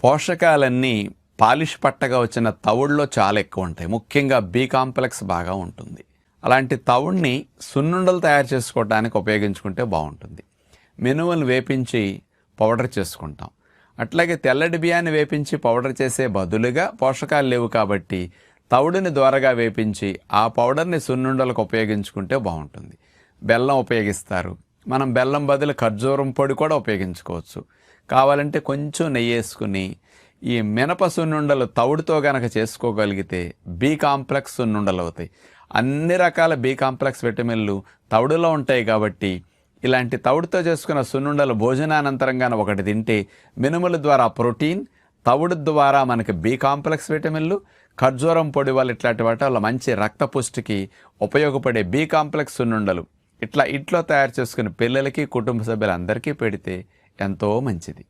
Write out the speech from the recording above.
పోషకాలన్నీ పాలిష్ పట్టగా వచ్చిన తవుడులో చాలా ఎక్కువ ఉంటాయి. ముఖ్యంగా బి కాంప్లెక్స్ బాగా ఉంటుంది. అలాంటి తవుడిని సున్నుండలు తయారు చేసుకోవడానికి ఉపయోగించుకుంటే బాగుంటుంది. మినుములు వేపించి పౌడర్ చేసుకుంటాం. అట్లాగే తెల్లటి బియ్యాన్ని వేపించి పౌడర్ చేసే బదులుగా పోషకాలు లేవు కాబట్టి తవుడిని దోరగా వేపించి ఆ పౌడర్ని సున్నుండలకు ఉపయోగించుకుంటే బాగుంటుంది. బెల్లం ఉపయోగిస్తారు. మనం బెల్లం బదులు ఖర్జూరం పొడి కూడా ఉపయోగించుకోవచ్చు. కావాలంటే కొంచెం నెయ్యి వేసుకుని ఈ మినప సున్నుండలు తవుడుతో గనక చేసుకోగలిగితే బి కాంప్లెక్స్ సున్నుండలు అవుతాయి. అన్ని రకాల బి కాంప్లెక్స్ విటమిన్లు తవుడులో ఉంటాయి కాబట్టి ఇలాంటి తవుడుతో చేసుకున్న సున్నుండలు భోజనానంతరంగానే ఒకటి తింటే మినుముల ద్వారా ప్రోటీన్, తవుడు ద్వారా మనకి బి కాంప్లెక్స్ విటమిన్లు, ఖర్జూరం పొడి వల్ల ఇట్లాంటి వాటి వల్ల మంచి రక్త పుష్టికి ఉపయోగపడే బి కాంప్లెక్స్ సున్నుండలు ఇట్లా ఇంట్లో తయారు చేసుకుని పిల్లలకి కుటుంబ సభ్యులందరికీ పెడితే ఎంతో మంచిది.